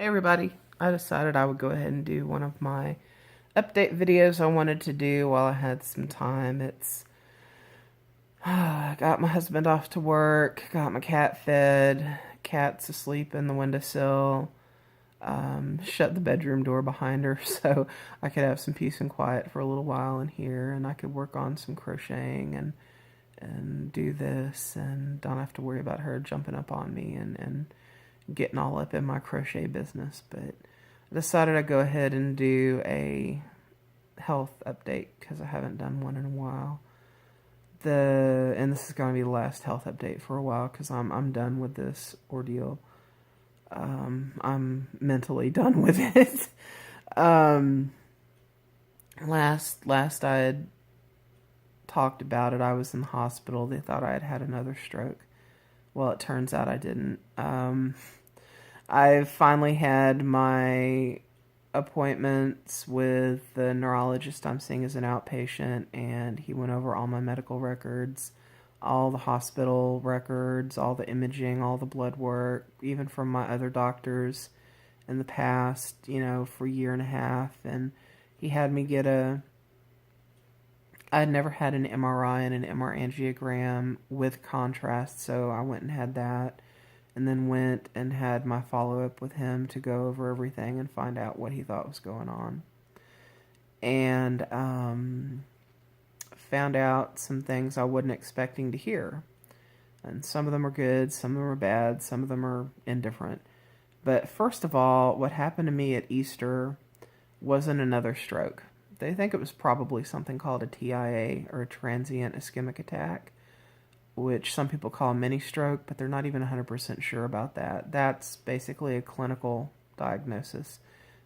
Hey everybody, I decided I would go ahead and do one of my update videos I wanted to do while I had some time. I got my husband off to work, got my cat fed, cat's asleep in the windowsill, shut the bedroom door behind her so I could have some peace and quiet for a little while in here, and I could work on some crocheting and do this and don't have to worry about her jumping up on me and getting all up in my crochet business. But I decided I'd go ahead and do a health update because I haven't done one in a while. And this is going to be the last health update for a while because I'm done with this ordeal. I'm mentally done with it. um, last I had talked about it, I was in the hospital. They thought I had had another stroke. Well, it turns out I didn't. I've finally had my appointments with the neurologist I'm seeing as an outpatient, and he went over all my medical records, all the hospital records, all the imaging, all the blood work, even from my other doctors in the past, for a year and a half. And he had me get I'd never had an MRI and an MR angiogram with contrast, so I went and had that, and then went and had my follow-up with him to go over everything and find out what he thought was going on. And found out some things I wasn't expecting to hear. And some of them are good, some of them are bad, some of them are indifferent. But first of all, what happened to me at Easter wasn't another stroke. They think it was probably something called a TIA, or a transient ischemic attack, which some people call a mini stroke, but they're not even 100% sure about that. That's basically a clinical diagnosis.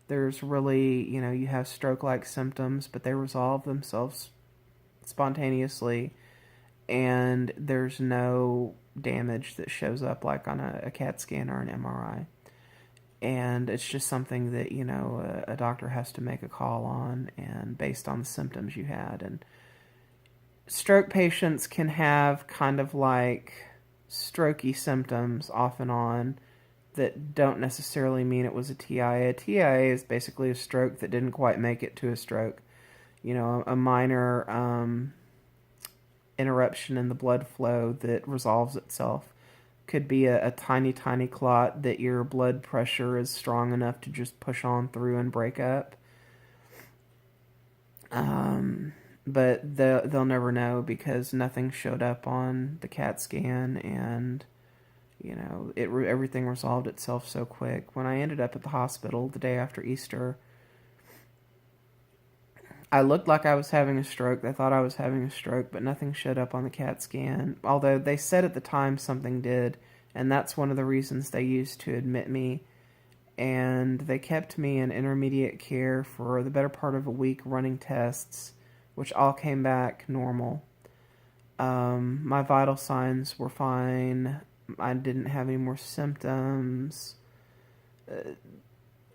There's really, you have stroke-like symptoms, but they resolve themselves spontaneously, and there's no damage that shows up like on a CAT scan or an MRI. And it's just something that, a doctor has to make a call on, and based on the symptoms you had. And stroke patients can have kind of like strokey symptoms off and on that don't necessarily mean it was a TIA. A TIA is basically a stroke that didn't quite make it to a stroke. A minor interruption in the blood flow that resolves itself. Could be a tiny, tiny clot that your blood pressure is strong enough to just push on through and break up. But they'll never know because nothing showed up on the CAT scan, and everything resolved itself so quick. When I ended up at the hospital the day after Easter, I looked like I was having a stroke. They thought I was having a stroke, but nothing showed up on the CAT scan. Although they said at the time something did, and that's one of the reasons they used to admit me. And they kept me in intermediate care for the better part of a week running tests, which all came back normal. My vital signs were fine. I didn't have any more symptoms.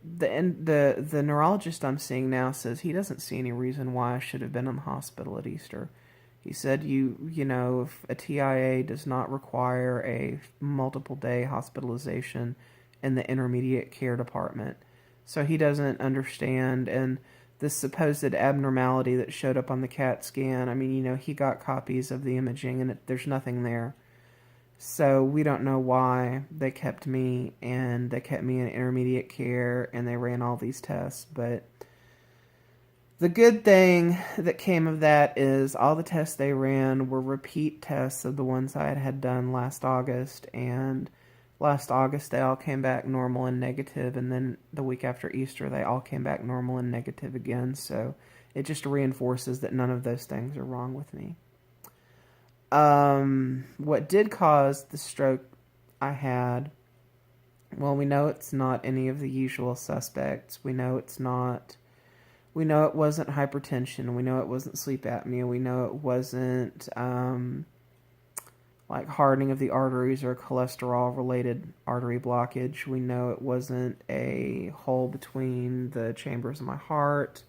The neurologist I'm seeing now says he doesn't see any reason why I should have been in the hospital at Easter. He said if a TIA does not require a multiple day hospitalization in the intermediate care department. So he doesn't understand, and this supposed abnormality that showed up on the CAT scan, I mean, he got copies of the imaging and there's nothing there. So we don't know why they kept me, and they kept me in intermediate care, and they ran all these tests. But the good thing that came of that is all the tests they ran were repeat tests of the ones I had done last August, and last August they all came back normal and negative, and then the week after Easter they all came back normal and negative again. So it just reinforces that none of those things are wrong with me. What did cause the stroke I had, well, we know it's not any of the usual suspects. We know it wasn't hypertension. We know it wasn't sleep apnea. We know it wasn't, like hardening of the arteries or cholesterol-related artery blockage. We know it wasn't a hole between the chambers of my heart.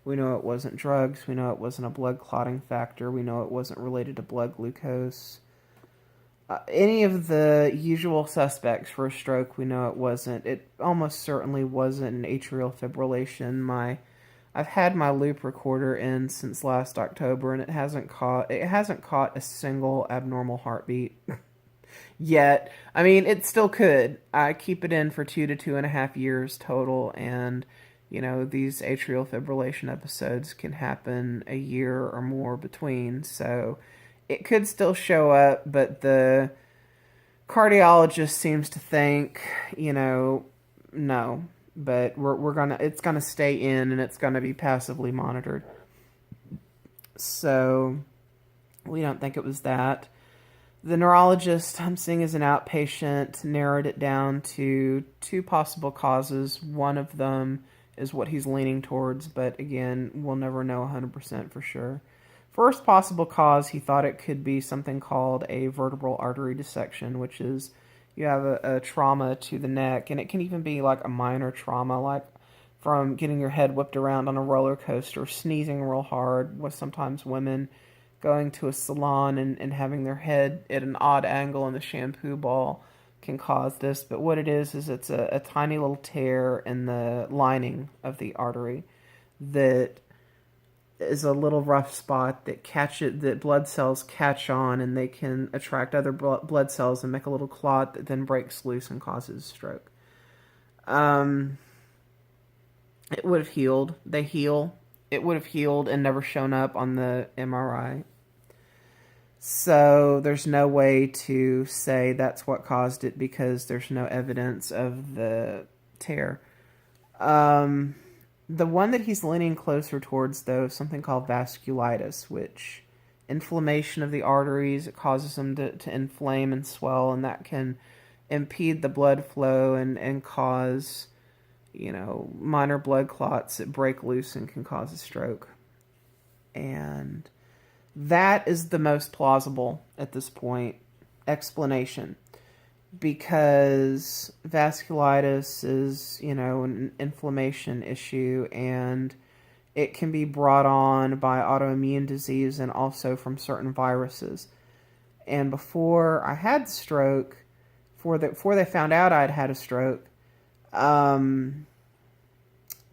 We know it wasn't drugs. We know it wasn't a blood clotting factor. We know it wasn't related to blood glucose. Any of the usual suspects for a stroke, we know it wasn't. It almost certainly wasn't an atrial fibrillation. I've had my loop recorder in since last October, and it hasn't caught a single abnormal heartbeat yet. I mean, it still could. I keep it in for 2 to 2.5 years total, and these atrial fibrillation episodes can happen a year or more between. So it could still show up, but the cardiologist seems to think, no. But it's gonna stay in, and it's gonna be passively monitored. So we don't think it was that. The neurologist I'm seeing as an outpatient narrowed it down to two possible causes. One of them is what he's leaning towards, but again, we'll never know 100% for sure. First possible cause, he thought it could be something called a vertebral artery dissection, which is you have a trauma to the neck, and it can even be like a minor trauma, like from getting your head whipped around on a roller coaster, sneezing real hard, with sometimes women going to a salon and having their head at an odd angle in the shampoo ball can cause this. But what it is it's a tiny little tear in the lining of the artery that is a little rough spot that blood cells catch on, and they can attract other blood cells and make a little clot that then breaks loose and causes stroke. It would have healed. They heal. It would have healed and never shown up on the MRI. So there's no way to say that's what caused it because there's no evidence of the tear. The one that he's leaning closer towards, though, is something called vasculitis, which inflammation of the arteries, it causes them to inflame and swell, and that can impede the blood flow and cause, minor blood clots that break loose and can cause a stroke. And that is the most plausible at this point explanation, because vasculitis is, an inflammation issue, and it can be brought on by autoimmune disease and also from certain viruses. And before I had stroke, before they found out I'd had a stroke, I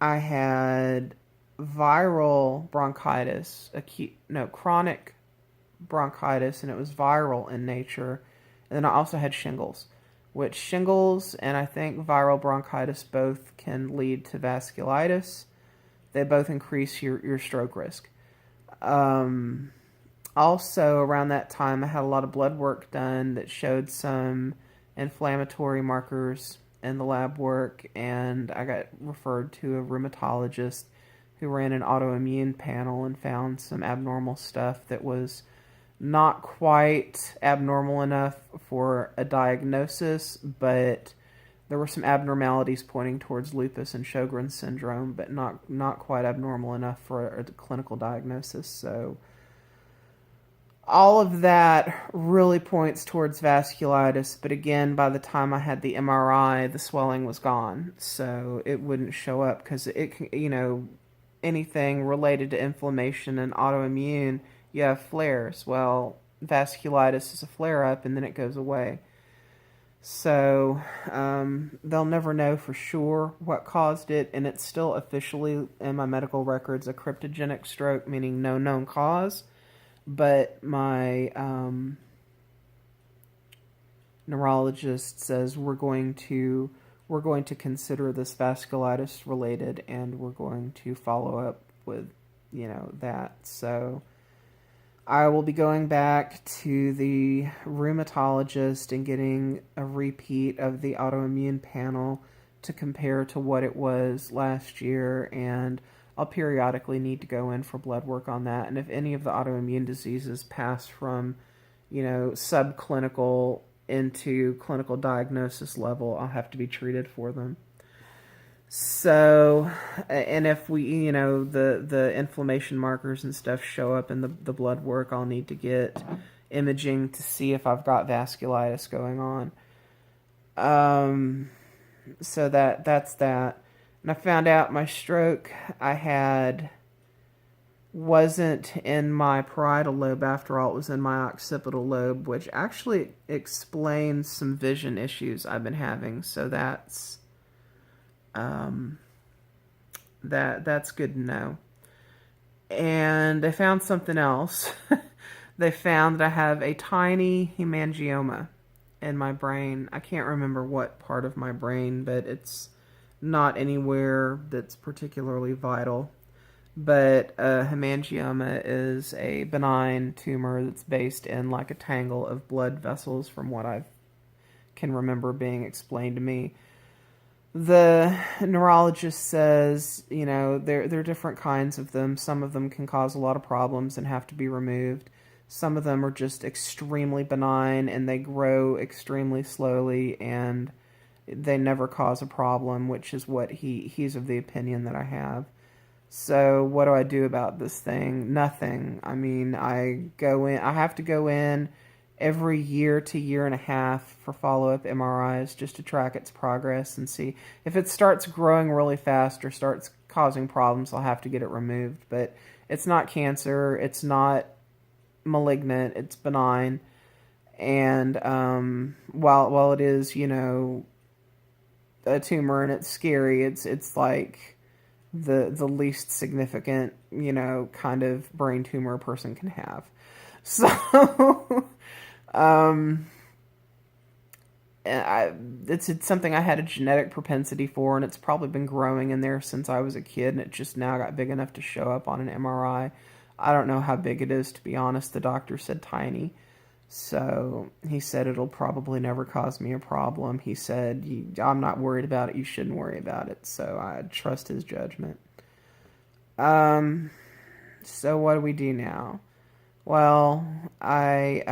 had viral bronchitis, chronic bronchitis, and it was viral in nature. And then I also had shingles, which shingles and I think viral bronchitis both can lead to vasculitis. They both increase your stroke risk. Also, around that time, I had a lot of blood work done that showed some inflammatory markers in the lab work, and I got referred to a rheumatologist who ran an autoimmune panel and found some abnormal stuff that was not quite abnormal enough for a diagnosis, but there were some abnormalities pointing towards lupus and Sjogren's syndrome, but not quite abnormal enough for a clinical diagnosis. So all of that really points towards vasculitis, but again, by the time I had the MRI, the swelling was gone, so it wouldn't show up because anything related to inflammation and autoimmune, you have flares. Well, vasculitis is a flare-up, and then it goes away. So they'll never know for sure what caused it, and it's still officially in my medical records a cryptogenic stroke, meaning no known cause. But my neurologist says we're going to consider this vasculitis related, and we're going to follow up with that. So I will be going back to the rheumatologist and getting a repeat of the autoimmune panel to compare to what it was last year, and I'll periodically need to go in for blood work on that. And if any of the autoimmune diseases pass from, subclinical into clinical diagnosis level, I'll have to be treated for them. So, and if we, the inflammation markers and stuff show up in the blood work, I'll need to get imaging to see if I've got vasculitis going on. So that's that. And I found out my stroke, I had wasn't in my parietal lobe after all. It was in my occipital lobe, which actually explains some vision issues I've been having. So um, that's good to know. And they found something else. They found that I have a tiny hemangioma in my brain. I can't remember what part of my brain, but it's not anywhere that's particularly vital. But hemangioma is a benign tumor that's based in like a tangle of blood vessels, from what I can remember being explained to me. The neurologist says, there are different kinds of them. Some of them can cause a lot of problems and have to be removed. Some of them are just extremely benign and they grow extremely slowly and they never cause a problem, which is what he's of the opinion that I have. So what do I do about this thing? Nothing. I mean, I have to go in every year to year and a half for follow-up MRIs just to track its progress and see if it starts growing really fast or starts causing problems. I'll have to get it removed, but it's not cancer, it's not malignant, it's benign. And while it is, a tumor and it's scary, it's like the least significant, kind of brain tumor a person can have. So it's something I had a genetic propensity for, and it's probably been growing in there since I was a kid, and it just now got big enough to show up on an MRI. I don't know how big it is, to be honest. The doctor said tiny. So he said it'll probably never cause me a problem. He said, I'm not worried about it. You shouldn't worry about it. So I trust his judgment. So what do we do now? Well, I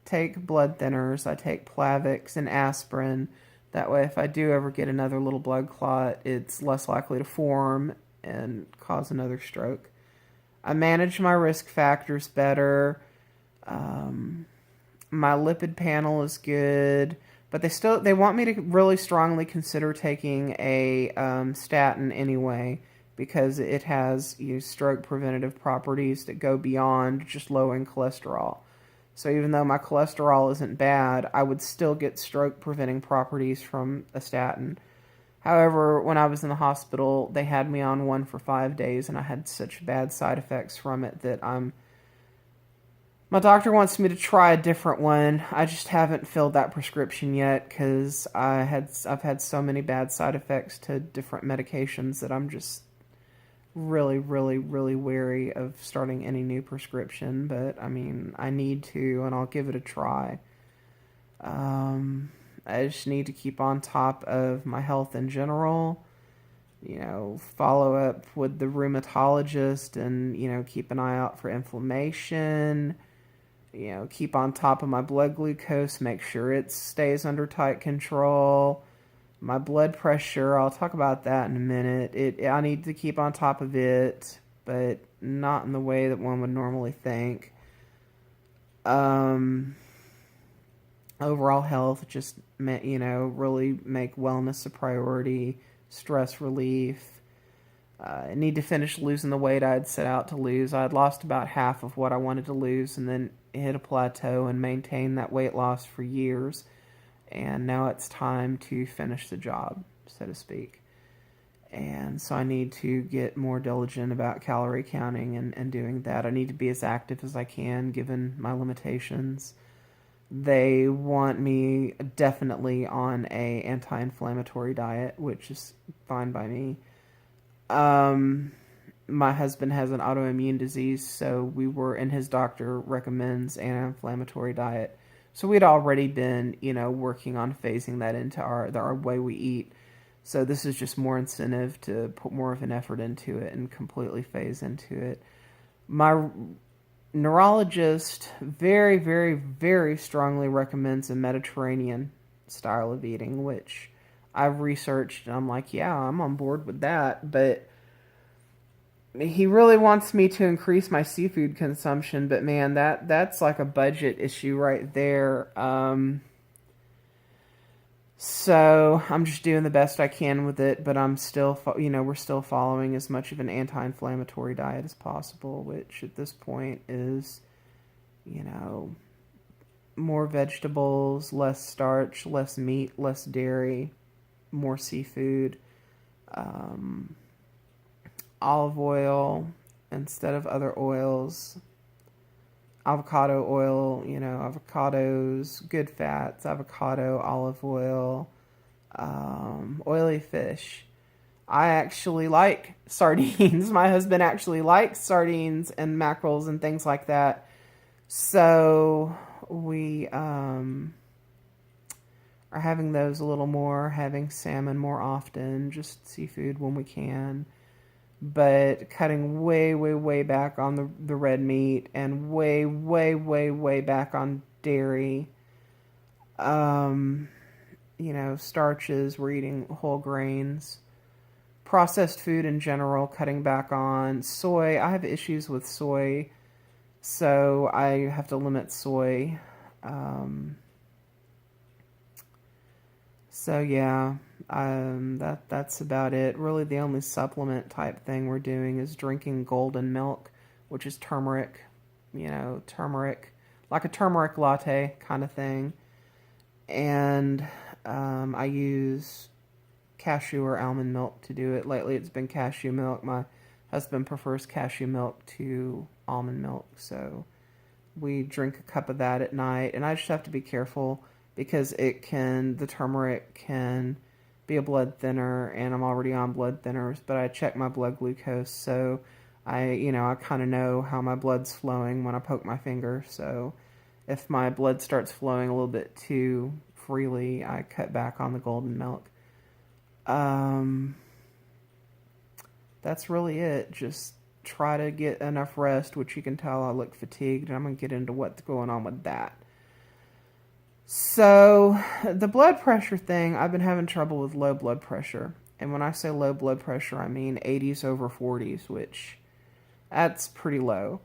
take blood thinners. I take Plavix and aspirin. That way, if I do ever get another little blood clot, it's less likely to form and cause another stroke. I manage my risk factors better. My lipid panel is good, but they want me to really strongly consider taking a statin anyway, because it has stroke preventative properties that go beyond just lowering cholesterol. So even though my cholesterol isn't bad, I would still get stroke preventing properties from a statin. However, when I was in the hospital, they had me on one for 5 days, and I had such bad side effects from it that my doctor wants me to try a different one. I just haven't filled that prescription yet because I've had so many bad side effects to different medications that I'm just really, really, really wary of starting any new prescription. But I mean, I need to, and I'll give it a try. I just need to keep on top of my health in general. Follow up with the rheumatologist and, keep an eye out for inflammation. Keep on top of my blood glucose, make sure it stays under tight control. My blood pressure, I'll talk about that in a minute. I need to keep on top of it, but not in the way that one would normally think. Overall health, just, really make wellness a priority, stress relief. I need to finish losing the weight I'd set out to lose. I'd lost about half of what I wanted to lose and then hit a plateau and maintain that weight loss for years. And now it's time to finish the job, so to speak. And so I need to get more diligent about calorie counting and doing that. I need to be as active as I can given my limitations. They want me definitely on a anti-inflammatory diet, which is fine by me. My husband has an autoimmune disease, so and his doctor recommends an anti-inflammatory diet. So we'd already been, working on phasing that into our way we eat. So this is just more incentive to put more of an effort into it and completely phase into it. My neurologist very, very, very strongly recommends a Mediterranean style of eating, which I've researched, and I'm like, yeah, I'm on board with that, but he really wants me to increase my seafood consumption, but man, that's like a budget issue right there. So I'm just doing the best I can with it, but I'm still, we're still following as much of an anti-inflammatory diet as possible, which at this point is, you know, more vegetables, less starch, less meat, less dairy, more seafood, um, olive oil instead of other oils, avocado oil, avocados, good fats, avocado, olive oil, oily fish. I actually like sardines. My husband actually likes sardines and mackerels and things like that. So we are having those a little more, having salmon more often, just seafood when we can. But cutting way, way, way back on the red meat and way, way, way, way back on dairy. Um, Starches, we're eating whole grains. Processed food in general, cutting back on. Soy, I have issues with soy, so I have to limit soy. Um, so yeah, that's about it. Really, the only supplement type thing we're doing is drinking golden milk, which is turmeric. Turmeric, like a turmeric latte kind of thing. And I use cashew or almond milk to do it. Lately, it's been cashew milk. My husband prefers cashew milk to almond milk, so we drink a cup of that at night. And I just have to be careful because the turmeric can be a blood thinner, and I'm already on blood thinners, but I check my blood glucose, so I kind of know how my blood's flowing when I poke my finger. So if my blood starts flowing a little bit too freely, I cut back on the golden milk. Um, that's really it. Just try to get enough rest, which you can tell I look fatigued, and I'm going to get into what's going on with that. So, the blood pressure thing, I've been having trouble with low blood pressure. And when I say low blood pressure, I mean 80s over 40s, which that's pretty low.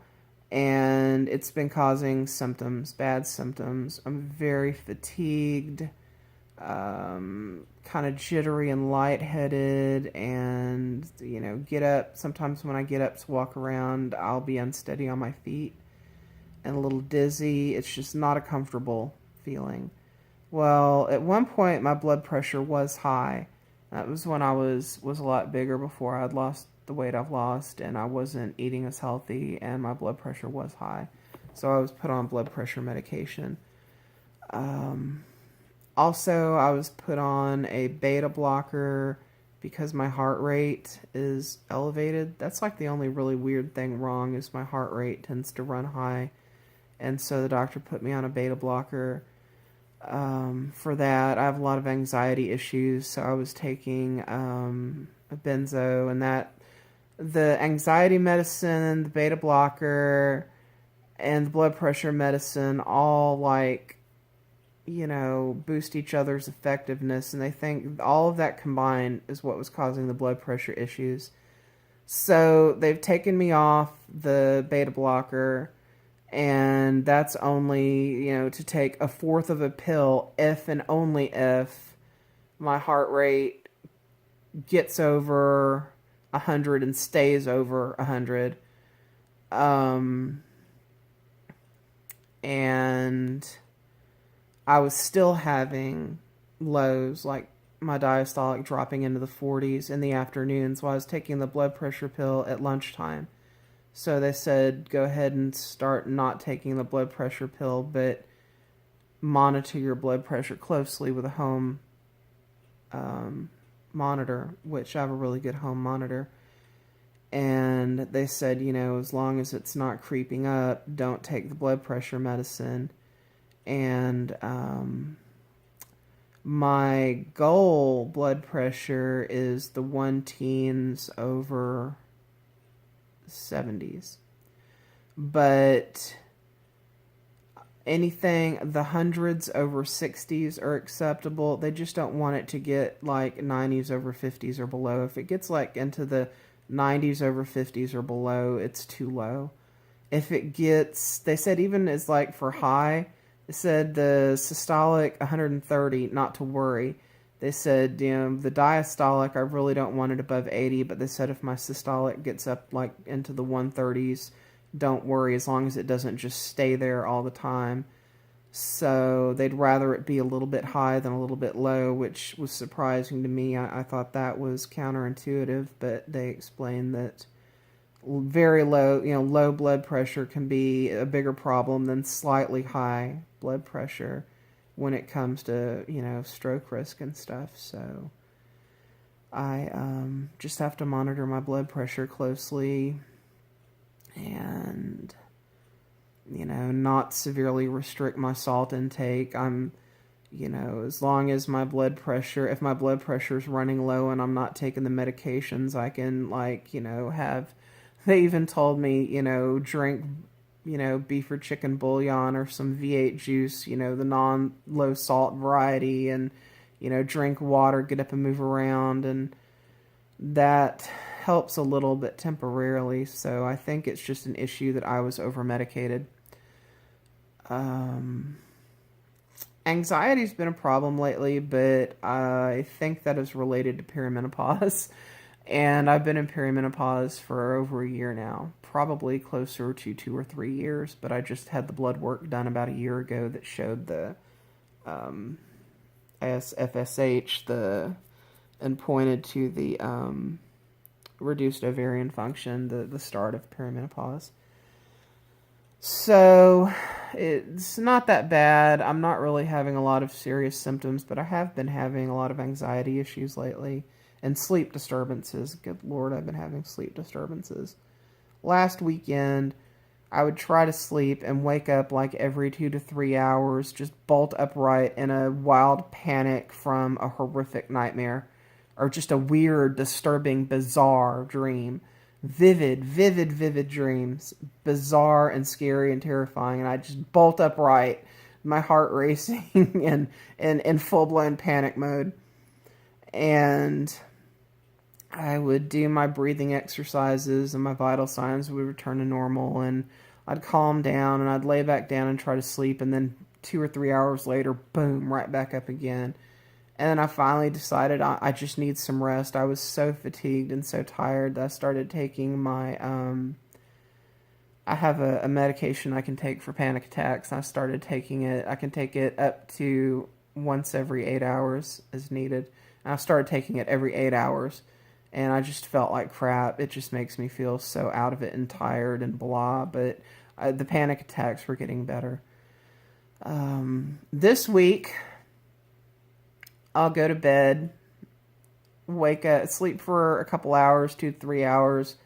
And it's been causing symptoms, bad symptoms. I'm very fatigued, kind of jittery and lightheaded, and, get up. Sometimes when I get up to walk around, I'll be unsteady on my feet and a little dizzy. It's just not a comfortable feeling. Well, at one point, my blood pressure was high. That was when I was a lot bigger, before I'd lost the weight I've lost, and I wasn't eating as healthy, and my blood pressure was high. So I was put on blood pressure medication. Also, I was put on a beta blocker because my heart rate is elevated. That's like the only really weird thing wrong, is my heart rate tends to run high. And so the doctor put me on a beta blocker. For that, I have a lot of anxiety issues, so I was taking a benzo, and that the anxiety medicine, the beta blocker, and the blood pressure medicine all boost each other's effectiveness, and they think all of that combined is what was causing the blood pressure issues. So they've taken me off the beta blocker, and that's only, to take a fourth of a pill if and only if my heart rate gets over 100 and stays over 100. And I was still having lows, like my diastolic dropping into the 40s in the afternoons while I was taking the blood pressure pill at lunchtime. So they said, go ahead and start not taking the blood pressure pill, but monitor your blood pressure closely with a home monitor, which I have a really good home monitor. And they said, as long as it's not creeping up, don't take the blood pressure medicine. And my goal blood pressure is the 110s over 70s. But anything, the hundreds over 60s are acceptable. They just don't want it to get like 90s over 50s or below. If it gets like into the 90s over 50s or below, it's too low. If it gets, they said even as like for high, they said the systolic 130, not to worry. They said, the diastolic, I really don't want it above 80, but they said if my systolic gets up like into the 130s, don't worry as long as it doesn't just stay there all the time. So they'd rather it be a little bit high than a little bit low, which was surprising to me. I thought that was counterintuitive, but they explained that very low, low blood pressure can be a bigger problem than slightly high blood pressure when it comes to, stroke risk and stuff. So I just have to monitor my blood pressure closely and, not severely restrict my salt intake. As long as my blood pressure, if my blood pressure is running low and I'm not taking the medications, I can, have, they even told me, drink, beef or chicken bouillon or some V8 juice, the non-low salt variety, and, drink water, get up and move around, and that helps a little bit temporarily. So I think it's just an issue that I was over-medicated. Anxiety's been a problem lately, but I think that is related to perimenopause. And I've been in perimenopause for over a year now, probably closer to 2 or 3 years, but I just had the blood work done about a year ago that showed the FSH, and pointed to the reduced ovarian function, the start of perimenopause. So it's not that bad. I'm not really having a lot of serious symptoms, but I have been having a lot of anxiety issues lately. And sleep disturbances. Good Lord, I've been having sleep disturbances. Last weekend, I would try to sleep and wake up like every 2 to 3 hours, just bolt upright in a wild panic from a horrific nightmare. Or just a weird, disturbing, bizarre dream. Vivid dreams. Bizarre and scary and terrifying. And I just bolt upright, my heart racing, and in full-blown panic mode. And I would do my breathing exercises and my vital signs would return to normal, and I'd calm down and I'd lay back down and try to sleep, and then 2 or 3 hours later, boom, right back up again. And then I finally decided I just need some rest. I was so fatigued and so tired that I started taking my, I have a medication I can take for panic attacks. I started taking it. I can take it up to once every 8 hours as needed. And I started taking it every 8 hours. And I just felt like crap. It just makes me feel so out of it and tired and blah. But the panic attacks were getting better. This week, I'll go to bed, wake up, sleep for a couple hours, 2 to 3 hours,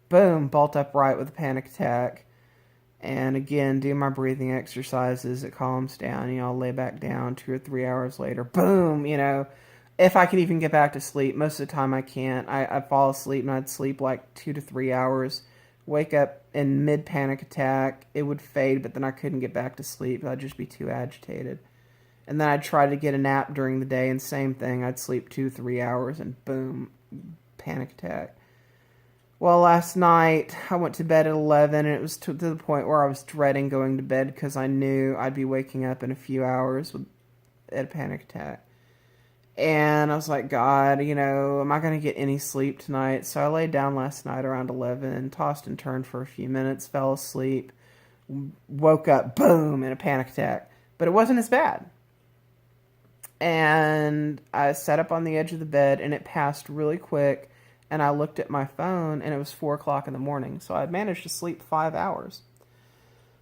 boom, bolt upright with a panic attack. And again, do my breathing exercises. It calms down. I'll lay back down 2 or 3 hours later, boom, if I can even get back to sleep. Most of the time I can't. I fall asleep and I'd sleep like 2 to 3 hours, wake up in mid-panic attack. It would fade, but then I couldn't get back to sleep. I'd just be too agitated. And then I'd try to get a nap during the day, and same thing. I'd sleep 2 to 3 hours, and boom, panic attack. Well, last night I went to bed at 11, and it was to the point where I was dreading going to bed because I knew I'd be waking up in a few hours at a panic attack. And I was like, God, am I going to get any sleep tonight? So I laid down last night around 11, tossed and turned for a few minutes, fell asleep, woke up, boom, in a panic attack. But it wasn't as bad. And I sat up on the edge of the bed, and it passed really quick. And I looked at my phone, and it was 4 o'clock in the morning. So I'd managed to sleep 5 hours.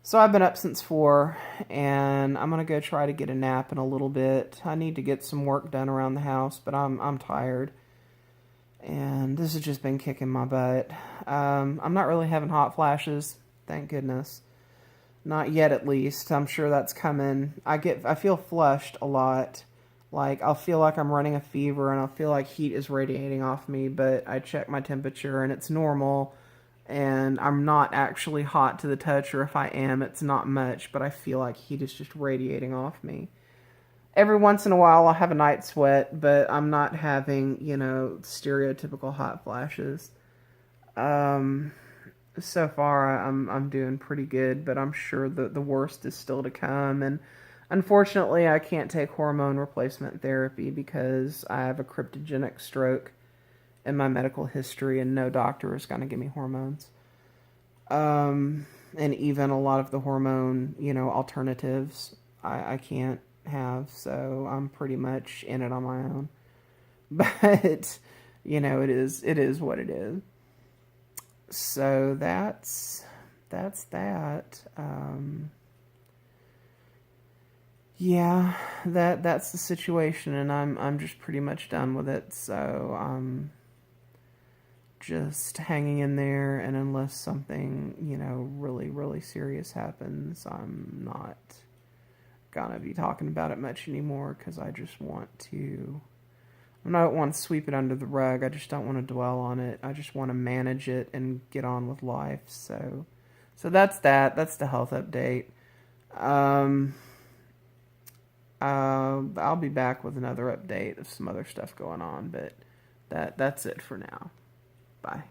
So I've been up since 4, and I'm going to go try to get a nap in a little bit. I need to get some work done around the house, but I'm tired. And this has just been kicking my butt. I'm not really having hot flashes, thank goodness. Not yet, at least. I'm sure that's coming. I feel flushed a lot. Like, I'll feel like I'm running a fever, and I'll feel like heat is radiating off me, but I check my temperature, and it's normal, and I'm not actually hot to the touch, or if I am, it's not much, but I feel like heat is just radiating off me. Every once in a while, I'll have a night sweat, but I'm not having, stereotypical hot flashes. So far, I'm doing pretty good, but I'm sure the worst is still to come, and Unfortunately, I can't take hormone replacement therapy because I have a cryptogenic stroke in my medical history, and no doctor is going to give me hormones. And even a lot of the hormone, alternatives, I can't have, so I'm pretty much in it on my own. But it is what it is. So that's that. Yeah, that's the situation, and I'm just pretty much done with it. So I'm just hanging in there, and unless something really really serious happens, I'm not gonna be talking about it much anymore because I just want to. I don't want to sweep it under the rug. I just don't want to dwell on it. I just want to manage it and get on with life. So that's that. That's the health update. Um, I'll be back with another update of some other stuff going on, but that's it for now. Bye.